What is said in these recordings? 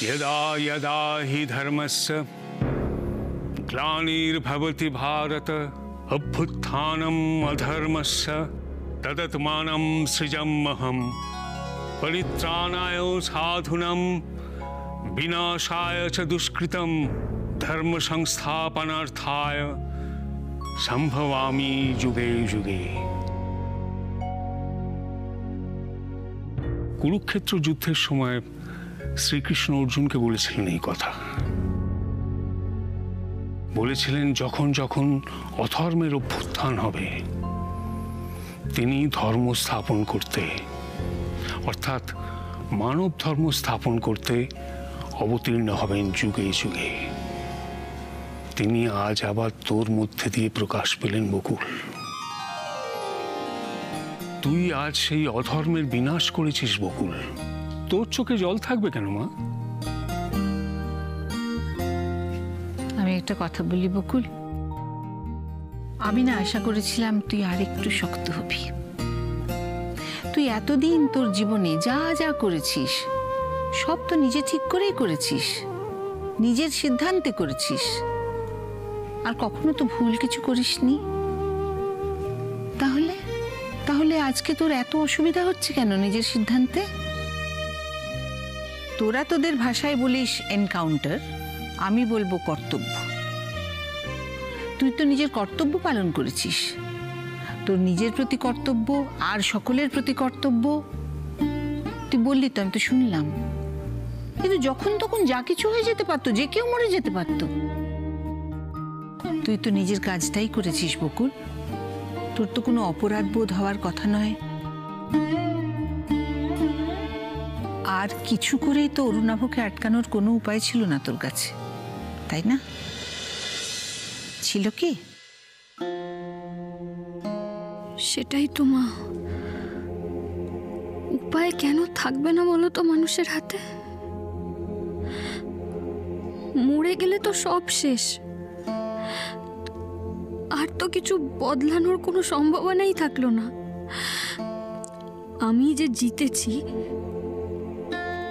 यदा यदा हि धर्मस्य ग्लानिर्भवति भारत अभ्युत्थानम् अधर्मस्य तदात्मानं सृजाम्यहम् परित्राणाय साधूनां विनाशाय च दुष्कृतं धर्म संस्थापनार्थाय संभवामि जुगे जुगे। কুরুক্ষেত্র যুদ্ধের সময় শ্রীকৃষ্ণ অর্জুনকে বলেছিলেন এই কথা। বলেছিলেন যখন যখন অধর্মের অভ্যুত্থান হবে তিনি ধর্ম স্থাপন করতে অর্থাৎ মানব ধর্ম স্থাপন করতে অবতীর্ণ হবেন যুগে যুগে। তিনি আজ আবার তোর মধ্যে দিয়ে প্রকাশ পেলেন বকুল। তুই আজ সেই অধর্মের বিনাশ করেছিস বকুল। তোর চোখে জল থাকবে কেন মা? আমি একটা কথা বলি বকুল, আমি না আশা করেছিলাম তুই আর একটু শক্ত হবি। তুই এতদিন তোর জীবনে যা যা করেছিস সব তো নিজে ঠিক করেই করেছিস, নিজের সিদ্ধান্তে করেছিস, আর কখনো তো ভুল কিছু করিসনি। তাহলে তাহলে আজকে তোর এত অসুবিধা হচ্ছে কেন নিজের সিদ্ধান্তে? তোরা তোদের ভাষায় বলিস এনকাউন্টার, আমি বলবো কর্তব্য। তুই তো নিজের কর্তব্য পালন করেছিস, তোর নিজের প্রতি কর্তব্য আর সকলের প্রতি কর্তব্য তুই বললি তো, আমি তো শুনলাম। কিন্তু যখন তখন যা কিছু হয়ে যেতে পারতো, যে কেউ মরে যেতে পারতো। তুই তো নিজের কাজটাই করেছিস বকুল, তোর তো কোনো অপরাধ বোধ হওয়ার কথা নয়। আর কিছু করেই তো অরুণাভকে আটকানোর কোনো উপায় ছিল না তোর কাছে, তাই না? ছিল কি? সেটাই তো মা, উপায় কেন থাকবে না বলো তো মানুষের হাতে? মরে গেলে তো সব শেষ, আর তো কিছু বদলানোর কোনো সম্ভাবনাই থাকলো না। আমি যে জিতেছি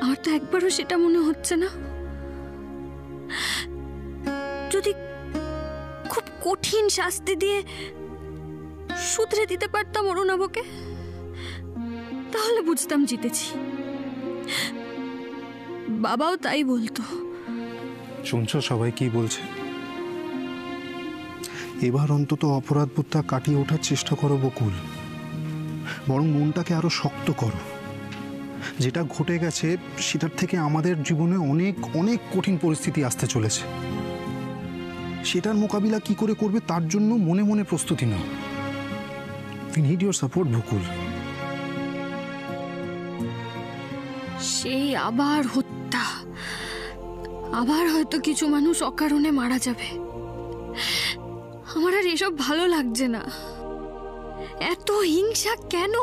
আমার তো একবারও সেটা মনে হচ্ছে না। যদি খুব কঠিন শাস্তি দিয়ে শুধরে দিতে পারতাম অরুণাভকে, তাহলে বুঝতাম জিতেছি। বাবাও তাই বলতো। শুনছো সবাই কি বলছে? এবার অন্তত অপরাধবোধটা কাটিয়ে ওঠার চেষ্টা করো বকুল, বরং মনটাকে আরো শক্ত করো। যেটা ঘটে গেছে সেটার থেকে আমাদের জীবনে অনেক অনেক কঠিন পরিস্থিতি আসতে চলেছে। সেটার মোকাবিলা কি করে করবে তার জন্য মনে মনে প্রস্তুতি নাও। We need your support বকুল। সেই আবার হত্যা, আবার হয়তো কিছু মানুষ অকারণে মারা যাবে। আমার আর এসব ভালো লাগছে না। এত হিংসা কেন?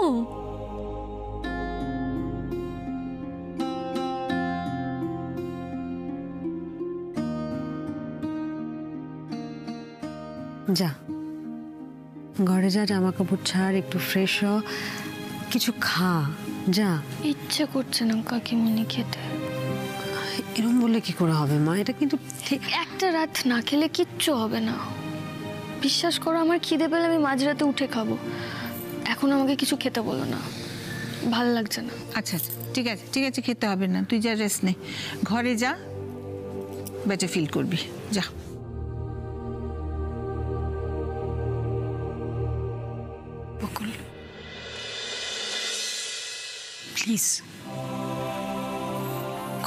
যা ঘরে যা, জামা কাপড় ছাড়, একটু ফ্রেশ হ, কিছু খা। যা। ইচ্ছে করছে না কাকিমণি খেতে। এরকম বললে কি করে হবে মা? এটা কিন্তু একটা রাত না খেলে কিচ্ছু হবে না, বিশ্বাস করো। আমার খিদে পেলে আমি মাঝরাতে উঠে খাবো। এখন আমাকে কিছু খেতে বলো না, ভালো লাগছে না। আচ্ছা আচ্ছা ঠিক আছে ঠিক আছে, খেতে হবে না, তুই যা রেস্ট নে, ঘরে যা, বেটার ফিল করবি, যা। বকুল প্লিজ,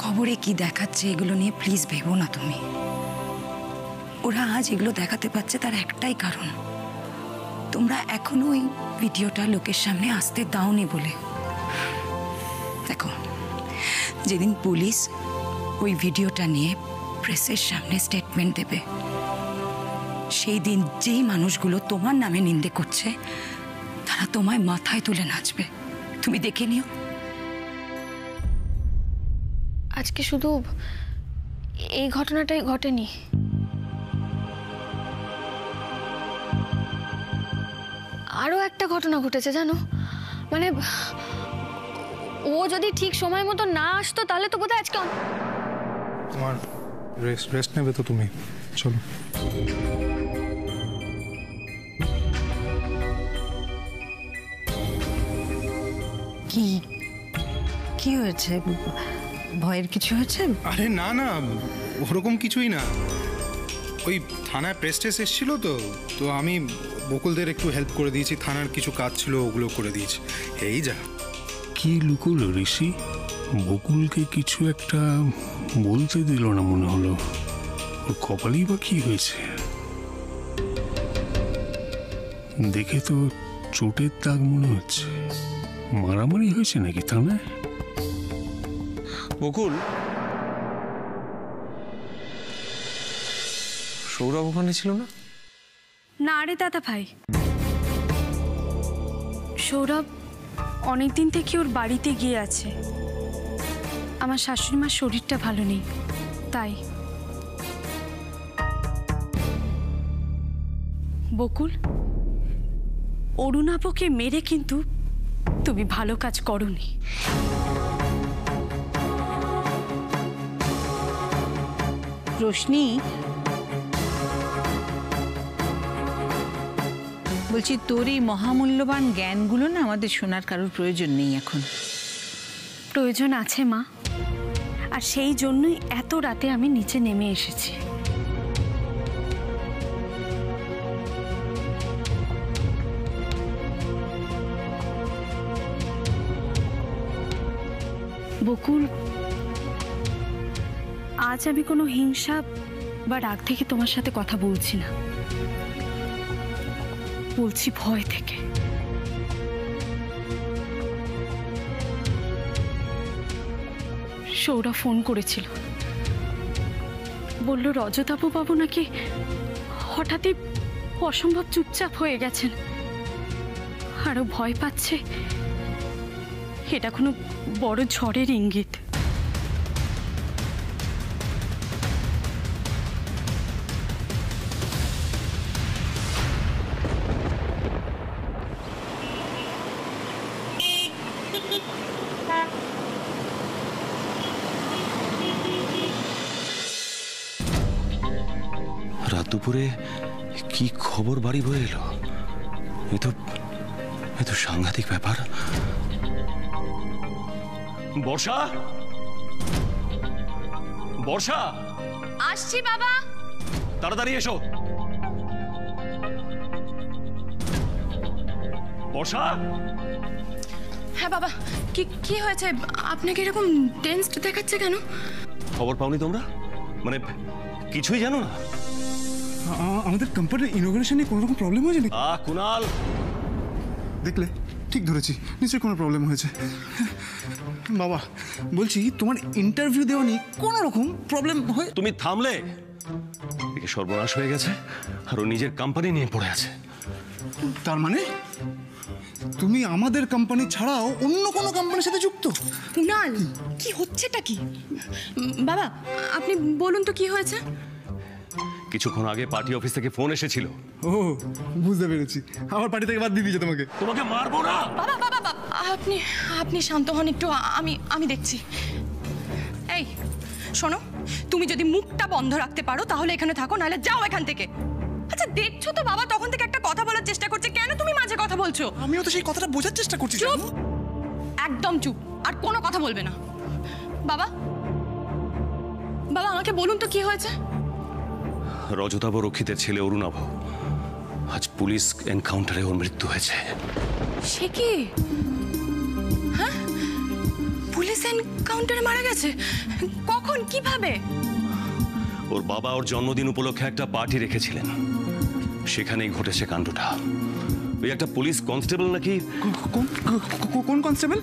খবরে কি দেখাচ্ছে এগুলো নিয়ে প্লিজ ভেবো না তুমি। ওরা আজ এগুলো দেখাতে পারছে তার একটাই কারণ, তোমরা এখনো ওই ভিডিওটা লোকের সামনে আসতে দাওনি বলে। দেখো, যেদিন পুলিশ ওই ভিডিওটা নিয়ে প্রেসের সামনে স্টেটমেন্ট দেবে, সেই দিন যেই মানুষগুলো তোমার নামে নিন্দে করছে তারা তোমায় মাথায় তুলে নাচবে, তুমি দেখে নিও। আজকে শুধু এই ঘটনাটাই ঘটেনি, আরো একটা ঘটনা ঘটেছে জানো। মানে ও যদি ঠিক সময় মতো না আসতো তাহলে তো বোধহয় আজকে তোমার রেস্ট নেবে তো তুমি, চলো। কি কি হয়েছে? ভয়ের কিছু হয়েছে? আরে না না, ওরকম কিছুই না। ওই থানায় প্রেস্টেস এসেছিল তো আমি বকুলদের একটু হেল্প করে দিয়েছি, থানার কিছু কাজ ছিল ওগুলো করে দিয়েছি, এই যা। কি লুকোলো ঋষি? বকুলকে কিছু একটা বলতে দিল না মনে হলো। ওর কপালই বা কি হয়েছে? দেখে তো চোটের দাগ মনে হচ্ছে। মারামারি হয়েছে নাকি থানায়? বকুল, সৌরভ ওখানে ছিল না? না রে দাদা ভাই, সৌরভ অনেকদিন থেকে ওর বাড়িতে গিয়ে আছে। আমার শাশুড়ি মার শরীরটা ভালো নেই, তাই। বকুল, অরুণাবকে মেরে কিন্তু তুমি ভালো কাজ করোনি। রোশনি, বলছি তোর এই মহামূল্যবান জ্ঞানগুলো না আমাদের শোনার কারোর প্রয়োজন নেই এখন। প্রয়োজন আছে মা, আর সেই জন্যই এত রাতে আমি নিচে নেমে এসেছি। বকুল, আজ আমি কোনো হিংসা বা রাগ থেকে তোমার সাথে কথা বলছি না, বলছি ভয় থেকে। সৌরভ ফোন করেছিল, বলল রজতাপু বাবু নাকি হঠাৎই অসম্ভব চুপচাপ হয়ে গেছেন, আরো ভয় পাচ্ছে। এটা কোনো বড় ঝড়ের ইঙ্গিত। রাত দুপুরে কি খবর বাড়ি বয়ে এলো? এ তো সাংঘাতিক ব্যাপার। বর্ষা, বর্ষা, আসছি বাবা। তাড়াতাড়ি এসো। বর্ষা। হ্যাঁ বাবা, কি হয়েছে? আপনাকে এরকম টেনসড দেখাচ্ছে কেন? খবর পাওনি তোমরা? মানে কিছুই জানো না? আমাদের কোম্পানির ইনোগ্রেশনে কোনো রকম প্রবলেম হয়েছে নাকি? কুনাল, দেখলে ঠিক ধরেছি, নিশ্চয়ই কোনো প্রবলেম হয়েছে। বাবা বলছি, তোমার ইন্টারভিউ দেওয়া নিয়ে কোনো রকম প্রবলেম হয়? তুমি থামলে? একে সর্বনাশ হয়ে গেছে, আর ও নিজের কোম্পানি নিয়ে পড়ে আছে। তার মানে তুমি আমাদের কোম্পানি ছাড়াও অন্য কোনো কোম্পানির সাথে যুক্ত? কুনাল, কি হচ্ছেটা কি? বাবা আপনি বলুন তো কি হয়েছে? কিছুক্ষণ আগে পার্টি অফিস থেকে ফোন এসেছিল। ও বুঝতে পেরেছি, আমার পার্টি থেকে বাদ দিয়ে দিয়েছে তোমাকে। তোমাকে মারবো না। বাবা বাবা বাবা, আপনি শান্ত হন একটু, আমি দেখছি। এই শোনো, তুমি যদি মুখটা বন্ধ রাখতে পারো তাহলে এখানে থাকো, নাহলে যাও এখান থেকে। আচ্ছা দেখছো তো বাবা তখন থেকে একটা কথা বলার চেষ্টা করছে, কেন তুমি মাঝে কথা বলছো? আমিও তো সেই কথাটা বোঝার চেষ্টা করছি। চুপ, একদম চুপ, আর কোনো কথা বলবে না। বাবা বাবা আমাকে বলুন তো কি হয়েছে? রজতাভ রক্ষিতের ছেলে অরুণাভ আজ পুলিশ এনকাউন্টারে ওর মৃত্যু হয়েছে। সে কি? হ্যাঁ, পুলিশ এনকাউন্টারে মারা গেছে? কখন, কিভাবে? ওর বাবা ওর জন্মদিন উপলক্ষে একটা পার্টি রেখেছিলেন, সেখানেই ঘটেছে কাণ্ডটা। ওই একটা পুলিশ কনস্টেবল নাকি? কোন কনস্টেবল?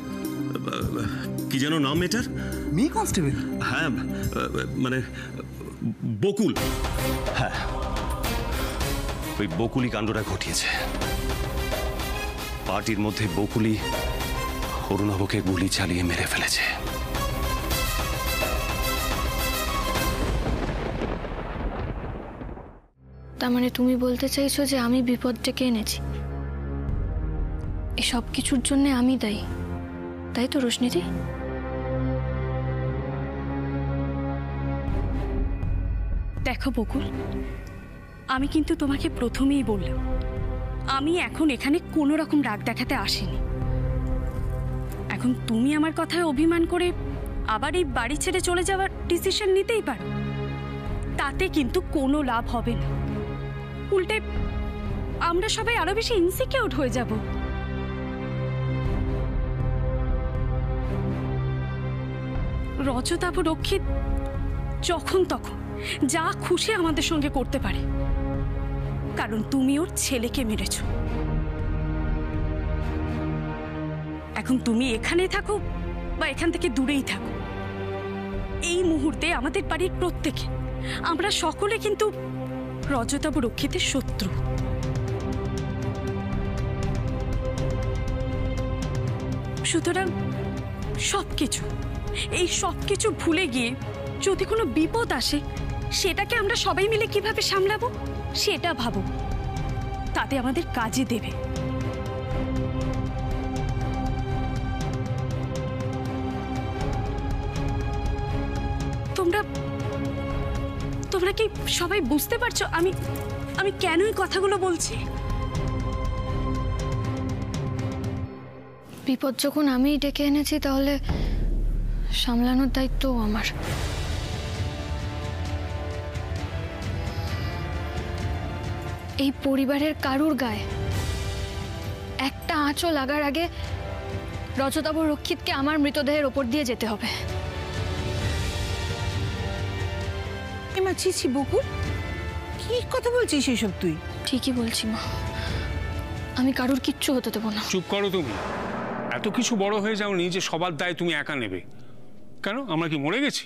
কি যেন নাম এটার? Me constable? হ্যাঁ, মানে বকুল। হ্যাঁ, ওই বকুলি কাণ্ডটা ঘটিয়েছে। পার্টির মধ্যে বকুলি অরুণাভকে গুলি চালিয়ে মেরে ফেলেছে। তার মানে তুমি বলতে চাইছো যে আমি বিপদ ডেকে এনেছি? এই সব কিছুর জন্য আমি দায়ী, তাই তো রোশনিদি? দেখো বকুল, আমি কিন্তু তোমাকে প্রথমেই বললাম আমি এখন এখানে কোনো রকম রাগ দেখাতে আসিনি। এখন তুমি আমার কথায় অভিমান করে আবার এই বাড়ি ছেড়ে চলে যাওয়ার ডিসিশন নিতেই পারো, তাতে কিন্তু কোনো লাভ হবে না। উল্টে আমরা সবাই আরো বেশি ইনসিকিউর হয়ে যাব। রজতাভ রক্ষিত যখন তখন যা খুশি আমাদের সঙ্গে করতে পারে, কারণ তুমি ওর ছেলেকে মেরেছ। এখন তুমি এখানে থাকো বা এখান থেকে দূরেই থাকো, এই মুহূর্তে আমাদের বাড়ির প্রত্যেকে আমরা সকলে কিন্তু রজতাভ রক্ষিতের শত্রু। সুতরাং এই সবকিছু ভুলে গিয়ে যদি কোনো বিপদ আসে সেটাকে আমরা সবাই মিলে কিভাবে সামলাবো সেটা ভাবো, তাতে আমাদের কাজে দেবে। তোমরা কি সবাই বুঝতে পারছো আমি কেন এই কথাগুলো বলছি? বিপদ যখন আমিই ডেকে এনেছি তাহলে সামলানোর দায়িত্ব আমার। এই পরিবারের কারুর গায়ে একটা আঁচও লাগার আগে রজতাভ রক্ষিতকে আমার মৃতদেহের ওপর দিয়ে যেতে হবে। এমা ছি বকুল, কি কথা বলছিস এসব তুই? ঠিকই বলছি মা, আমি কারুর কিচ্ছু হতে দেবো না। চুপ করো তুমি। এত কিছু বড় হয়ে যাওনি যে সবার দায় তুমি একা নেবে। কেন, আমরা কি মরে গেছি?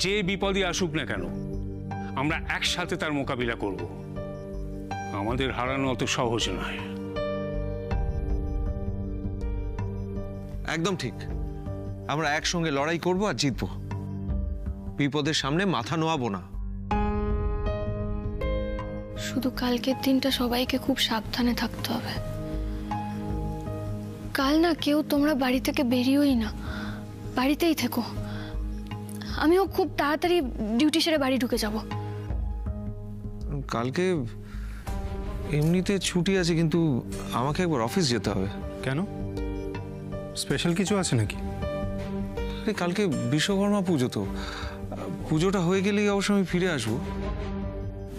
যে বিপদই আসুক না কেন আমরা একসাথে তার মোকাবিলা করব। আমাদের হারানো অত সহজ নয়। একদম ঠিক, আমরা একসঙ্গে লড়াই করব আর জিতবো। বিপদের সামনে মাথা নোয়াবো না। শুধু কালকের দিনটা সবাইকে খুব সাবধানে থাকতে হবে। কাল না কেউ তোমরা বাড়ি থেকে বেরিয়েই না, বাড়িতেই থেকো। আমিও খুব তাড়াতাড়ি ডিউটি সেরে বাড়ি ঢুকে যাব। কালকে এমনিতে ছুটি আছে, কিন্তু আমাকে একবার অফিস যেতে হবে। কেন, স্পেশাল কিছু আছে নাকি? কালকে বিশ্বকর্মা পুজো, তো পুজোটা হয়ে গেলেই অবশ্য আমি ফিরে আসবো।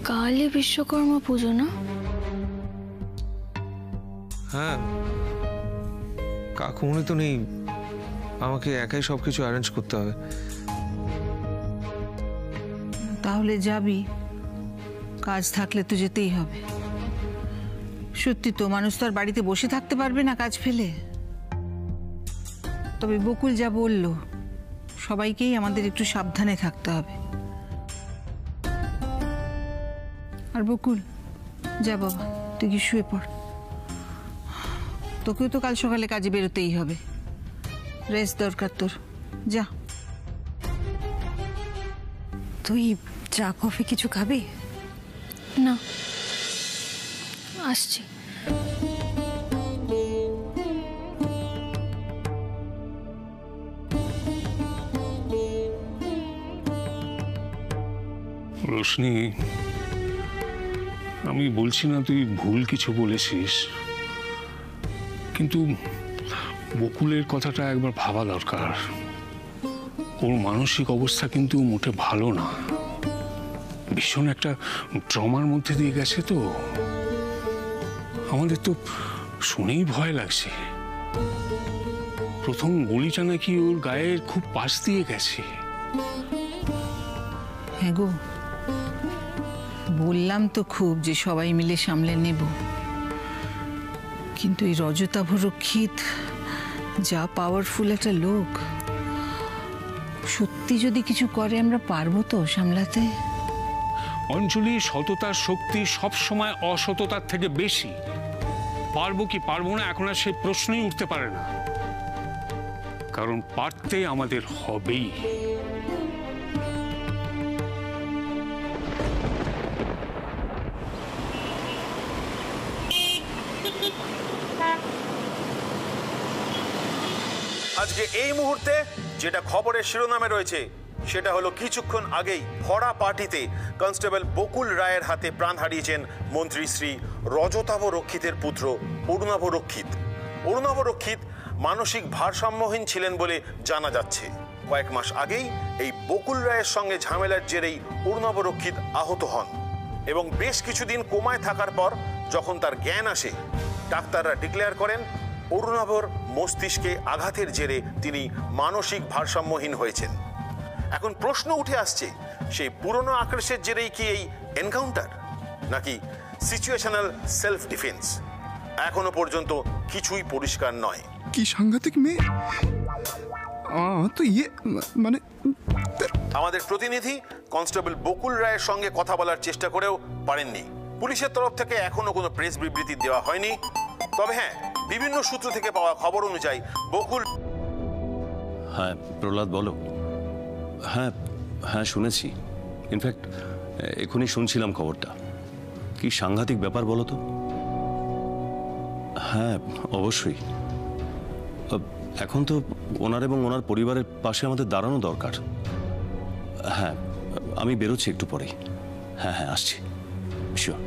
কালই বিশ্বকর্মা পুজো না? হ্যাঁ, কাকুমনি তো নেই, আমাকে একাই সবকিছু অ্যারেঞ্জ করতে হবে। তাহলে যাবি, কাজ থাকলে তো যেতেই হবে। সত্যি তো, মানুষ তো আর বাড়িতে বসে থাকতে পারবে না কাজ ফেলে। তবে বকুল যা বলল, সবাইকেই আমাদের একটু সাবধানে থাকতে হবে। আর বকুল, যা বাবা, তুই কি শুয়ে পড়। তোকেও তো কাল সকালে কাজে বেরোতেই হবে, রেস্ট দরকার তোর, যা। তুই চা কফি কিছু খাবি? না, আসছি। রোশনি, আমি বলছি না তুই ভুল কিছু বলেছিস, কিন্তু বকুলের কথাটা একবার ভাবা দরকার। ওর মানসিক অবস্থা কিন্তু মোটে ভালো না। ভীষণ একটা ট্রমার মধ্যে দিয়ে গেছে তো। আমাদের তো শুনেই ভয় লাগছে। প্রথম গুলিটা নাকি ওর গায়ের খুব পাশ দিয়ে গেছে। হ্যাঁ গো, বললাম তো খুব যে সবাই মিলে সামলে নেব, কিন্তু এই রজতাভ রক্ষিত যা পাওয়ারফুল একটা লোক, সত্যি যদি কিছু করে আমরা পারবো তো সামলাতে? অঞ্জলি, সততার শক্তি সবসময় অসততার থেকে বেশি। পারবো কি পারবো না এখন আর সেই প্রশ্নই উঠতে পারে না, কারণ পারতে আমাদের হবেই। আজকে এই মুহূর্তে যেটা খবরের শিরোনামে রয়েছে, সেটা হলো কিছুক্ষণ আগেই ভরা পার্টিতে কনস্টেবল বকুল রায়ের হাতে প্রাণ হারিয়েছেন মন্ত্রী শ্রী রজতাভ রক্ষিতের পুত্র অরুণাভ রক্ষিত। অরুণাভ রক্ষিত মানসিক ভারসাম্যহীন ছিলেন বলে জানা যাচ্ছে। কয়েক মাস আগেই এই বকুল রায়ের সঙ্গে ঝামেলার জেরেই অরুণাভ রক্ষিত আহত হন এবং বেশ কিছুদিন কোমায় থাকার পর যখন তার জ্ঞান আসে, ডাক্তাররা ডিক্লেয়ার করেন অরুণাভর মস্তিষ্কে আঘাতের জেরে তিনি মানসিক ভারসাম্যহীন হয়েছেন। এখন প্রশ্ন উঠে আসছে, সেই পুরনো আক্রোশের জেরেই কি এই এনকাউন্টার, নাকি সিচুয়েশনাল সেলফ ডিফেন্স? এখনো পর্যন্ত কিছুই পরিষ্কার নয়। কি সাংঘাতিক মেয়ে! তো মানে আমাদের প্রতিনিধি কনস্টেবল বকুল রায়ের সঙ্গে কথা বলার চেষ্টা করেও পারেননি। পুলিশের তরফ থেকে এখনো কোনো প্রেস বিবৃতি দেওয়া হয়নি। তবে হ্যাঁ, বিভিন্ন সূত্র থেকে পাওয়া খবর অনুযায়ী বকুল। হ্যাঁ প্রহ্লাদ বলো। হ্যাঁ হ্যাঁ শুনেছি, ইনফ্যাক্ট এখনই শুনছিলাম খবরটা। কি সাংঘাতিক ব্যাপার বলো তো। হ্যাঁ অবশ্যই, এখন তো ওনার এবং ওনার পরিবারের পাশে আমাদের দাঁড়ানো দরকার। হ্যাঁ আমি বেরোচ্ছি একটু পরেই। হ্যাঁ হ্যাঁ আসছি, শিওর।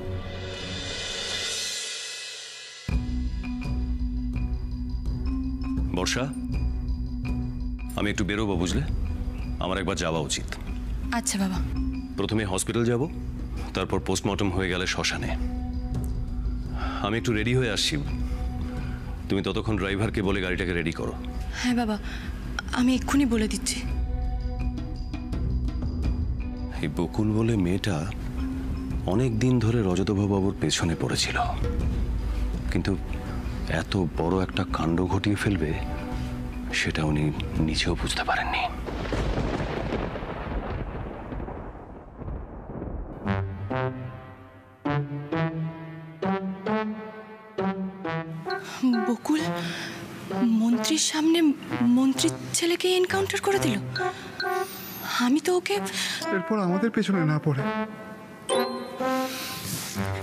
বর্ষা, আমি একটু বেরোবো বুঝলে, আমার একবার যাওয়া উচিত। আচ্ছা বাবা। প্রথমে হসপিটাল যাব, তারপর পোস্টমর্টম হয়ে গেলে শ্মশানে। আমি একটু রেডি হয়ে আসছি, তুমি ততক্ষণ ড্রাইভারকে বলে গাড়িটাকে রেডি করো। হ্যাঁ বাবা, আমি এক্ষুনি বলে দিচ্ছি। এই বকুল বলে মেয়েটা অনেক দিন ধরে রজতবাবুর পেছনে পড়েছিল, কিন্তু এত বড় একটা কাণ্ড ঘটিয়ে ফেলবে সেটা উনি নিজেও বুঝতে পারেননি। বকুল মন্ত্রীর সামনে মন্ত্রীর ছেলেকে এনকাউন্টার করে দিল। আমি তো ওকে। এরপর আমাদের পেছনে না পড়ে।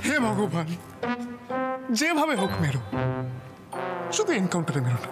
হে ভগবান, যেভাবে হোক মেরো, শুধু এনকাউন্টারে মেরো না।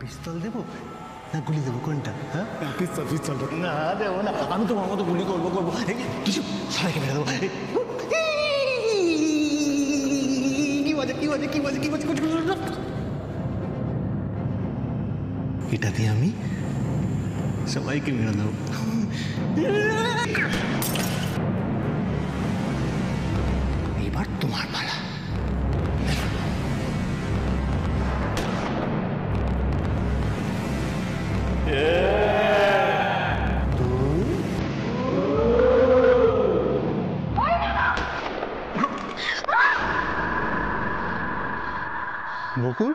পিস্তল দেবো না গুলি দেবো, কোনটা? হ্যাঁ পিস্তল। না দেবো না, আমি তোমার মতো গুলি করবো। কিছু সবাইকে মেরে দেবো। এটা দিয়ে আমি সবাইকে মেরে দেবো। এবার তোমার পালা। বকুল,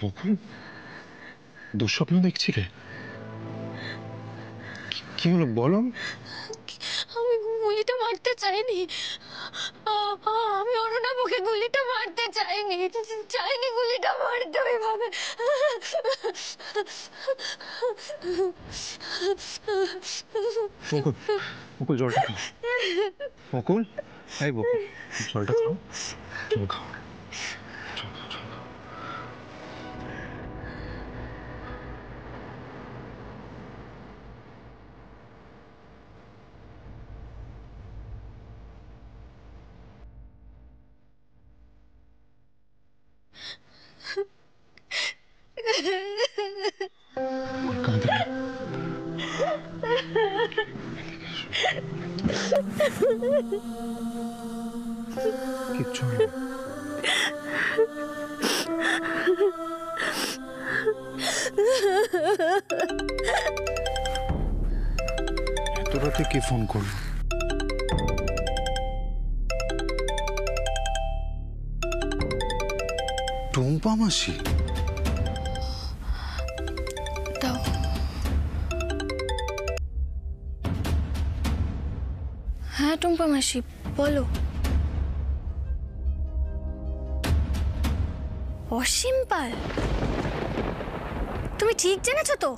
বকুল দুঃস্বপ্ন দেখছিলে? কি হলো বলো? আমি গুলিটা মারতে চাইনি। আমি অরুণাবকে গুলিটা মারতে চাইনি গুলিটা মারতে ওইভাবে। বকুল জলটা খাও। বকুল, এই বকুল জলটা খাও। খাও। কিচ্ছু হয়নি। এত রাতে কে ফোন করলো? টুম্পা মাসি? দাও। হ্যাঁ টুম্পা মাসি বলো। অসীম পাল, তুমি ঠিক জেনেছো তো?